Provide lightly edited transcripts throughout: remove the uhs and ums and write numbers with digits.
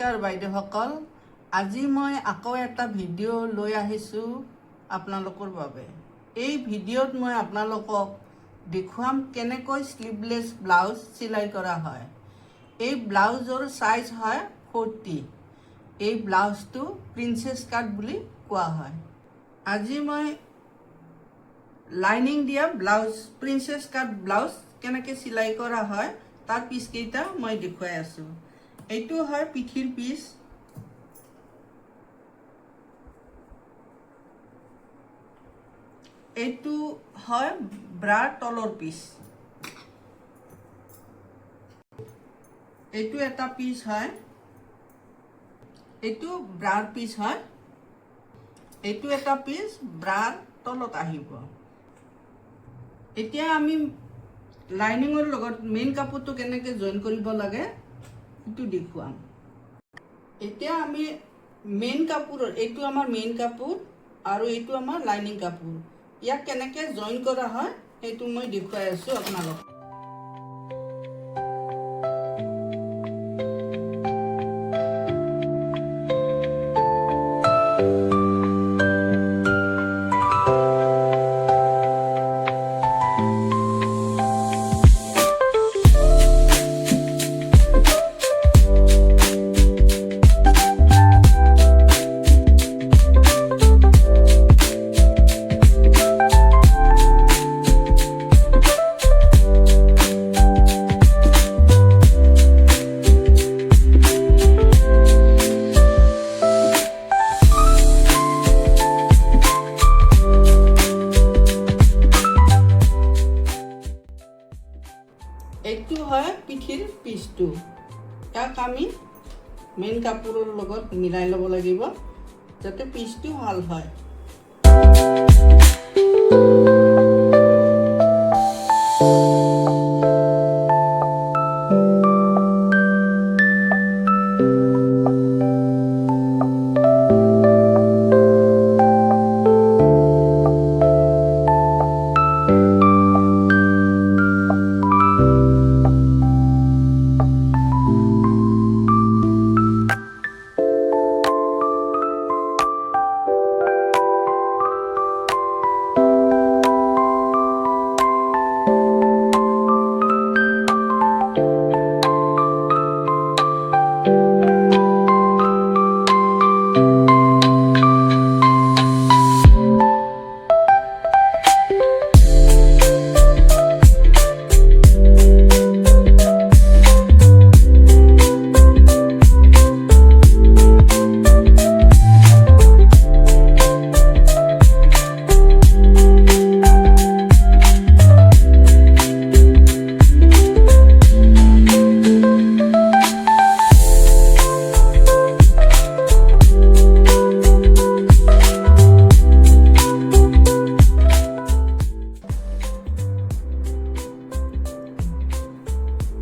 নমস্কাৰ বাইদেউসকল আজি মই আকৌ এটা ভিডিঅ' লৈ আহিছোঁ আপোনালোকৰ বাবে এই ভিডিঅ'ত মই আপোনালোকক দেখুৱাম কেনেকৈ স্লিভলেছ ব্লাউজ চিলাই কৰা হয় এই ব্লাউজৰ সাইজ হয় 40 এই ব্লাউজটো প্ৰিন্সেছ কাট বুলি কোৱা হয় আজি মই লাইনিং দিয়া ব্লাউজ প্ৰিন্সেছ কাট ব্লাউজ কেনেকৈ চিলাই কৰা হয় তাৰ পিছ কেইটা মই দেখুৱাই আছোঁ এইটো হয় পিঠিৰ পিছ এইটো হয় ব্ৰাৰ তলৰ পিছ এইটো এটা পিছ হয় এইটো ব্ৰাৰ পিছ হয় এইটো এটা পিছ ব্ৰাৰ তলত আহিব এতিয়া আমি লাইনিংৰ লগত মেইন কাপোৰটো কেনেকৈ জইন কৰিব লাগে itu দেখুৱাম এতিয়া আমি মেইন কাপোৰৰ এইটো আমাৰ মেইন কাপোৰ আৰু এইটো আমাৰ লাইনিং কাপোৰ ইয়াক কেনেকৈ জইন কৰা হয় সেইটো মই দেখুৱাই আছোঁ আপোনালোকক এইটো হয় পিঠিৰ পিছটো ইয়াক আমি মেইন কাপোৰৰ লগত মিলাই ল'ব লাগিব যাতে পিছটো ভাল হয়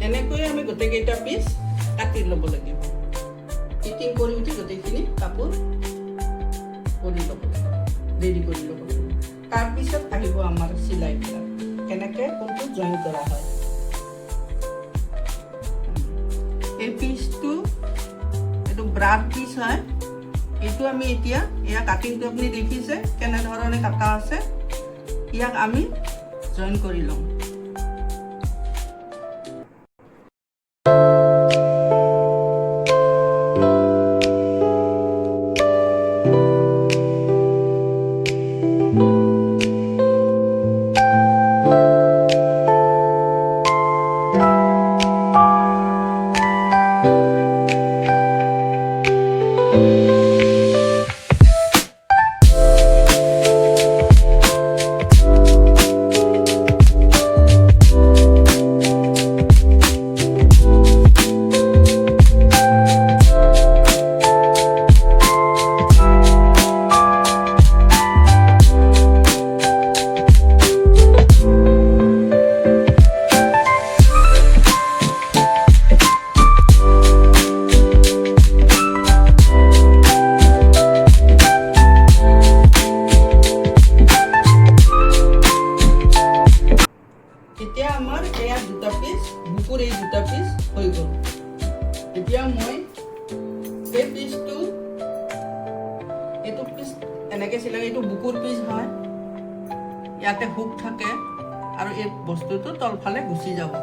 এনেকৈ আমি গোটেইকেইটা পিছ কাটি ল'ব লাগিব ফিটিং কৰি উঠি গোটেইখিনি কাপোৰ কৰি ল'ব লাগিব ৰেডি কৰি ল'ব লাগিব তাৰপিছত আহিব আমাৰ চিলাইবিলাক কেনেকৈ কোনটো জইন কৰা হয় এই পিছটো এইটো ব্ৰাড পিছ হয় এইটো আমি এতিয়া এয়া কাটিংটো আপুনি দেখিছে কেনেধৰণে কাটা আছে ইয়াক আমি জইন কৰি ল'ম এই পিচটো এইটো পিচ এনেকৈ চিলাই এইটো বুকুৰ পিচ হয় ইয়াতে হুক থাকে আৰু এই বস্তুটো তলফালে গুচি যাব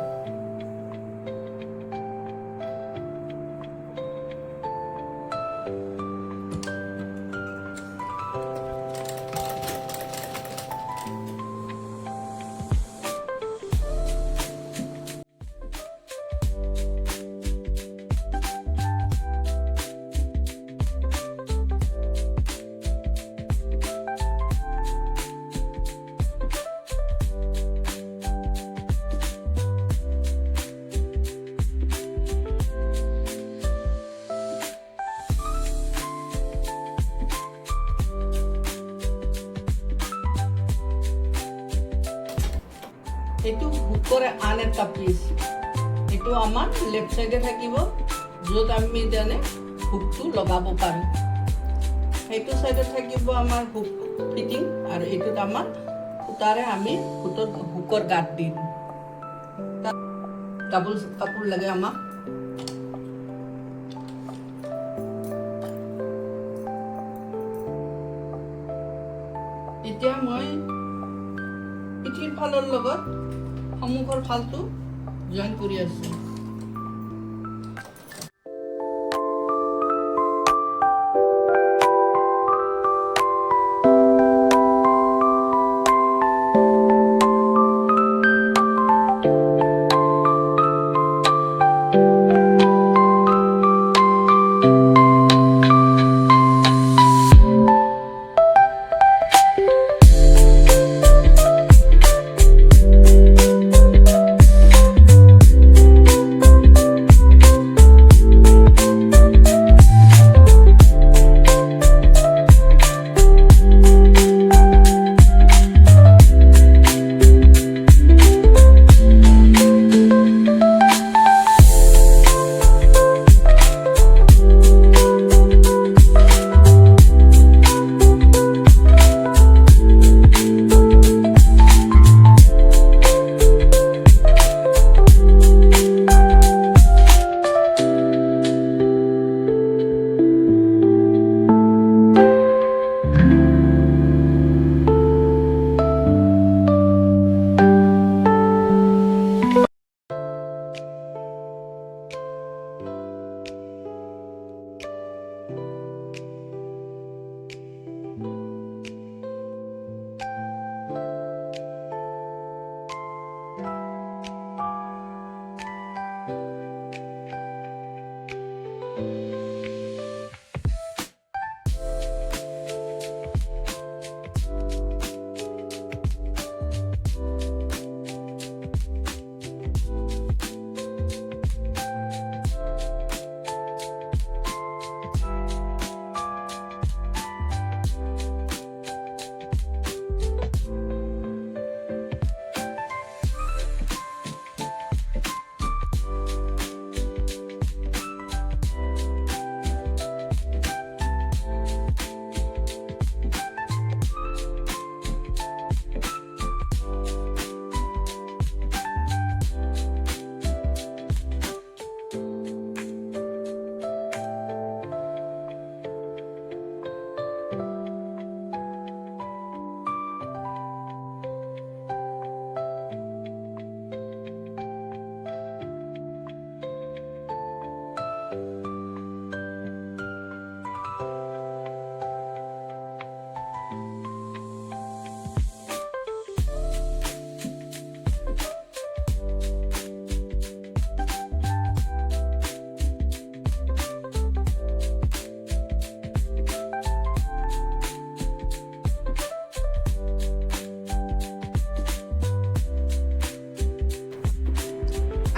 এইটো হুকৰে আন এটা পিচ এইটো আমাৰ লেফ্ট সাইডে থাকিব য'ত আমি জানে হুকটো লগাব পাৰোঁ সেইটো সাইডে থাকিব আমাৰ হুক ফিটিং আৰু এইটোত আমাৰ সূতাৰে আমি হুকৰ গাঁত দিম ডাবল কাপোৰ লাগে আমাক এতিয়া মই পিঠিৰ ফালৰ লগত সন্মুখৰ ফালটো জইন কৰি আছো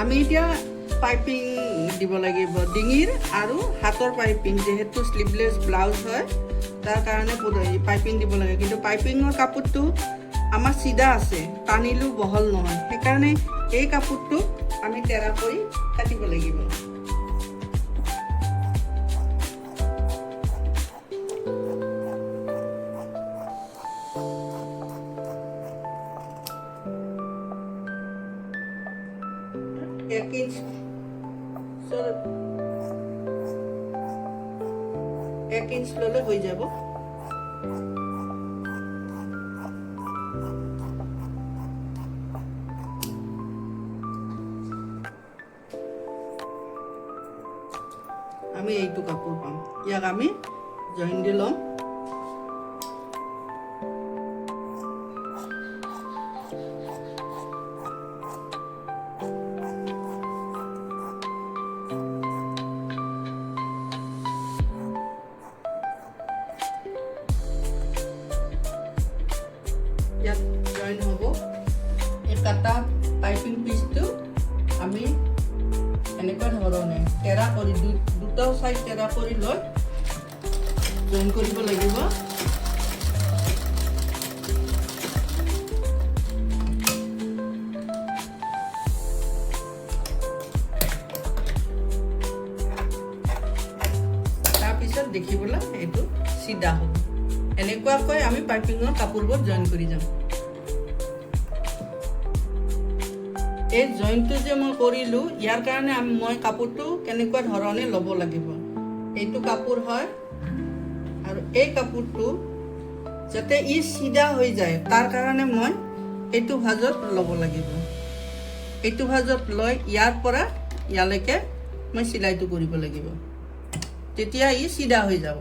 আমি এতিয়া পাইপিং দিব লাগিব ডিঙিৰ আৰু হাতৰ পাইপিং যেহেতু স্লিভলেস ব্লাউজ হয় তাৰ কাৰণে পাইপিং দিব লাগে কিন্তু পাইপিঙৰ কাপোৰটো আমাৰ সিধা আছে টানিলো বহল নহয় সেইকাৰণে এই কাপোৰটো আমি তেৰা কৰি কাটিব লাগিব 1 ইঞ্চ ললে হৈ যাব আমি এইটো কাপোৰ পাম ইয়াক আমি জইন দি লম ইয়াত জইন হ'ব এই কাটা পাইপিং পিচটো আমি এনেকুৱা ধৰণে তেৰা কৰি দুটা সাইড তেৰা কৰি লৈ জইন কৰিব লাগিব তাৰপিছত দেখিবলৈ এইটো সিধা হ'ব এনেকুৱাকৈ আমি পাইপিঙৰ কাপোৰবোৰ জইন কৰি যাম এই জইনটো যে মই কৰিলোঁ ইয়াৰ কাৰণে মই কাপোৰটো কেনেকুৱা ধৰণে ল'ব লাগিব এইটো কাপোৰ হয় আৰু এই কাপোৰটো যাতে ই সিধা হৈ যায় তাৰ কাৰণে মই এইটো ভাজত ল'ব লাগিব এইটো ভাজত লৈ ইয়াৰ পৰা ইয়ালৈকে মই চিলাইটো কৰিব লাগিব তেতিয়া ই সিধা হৈ যাব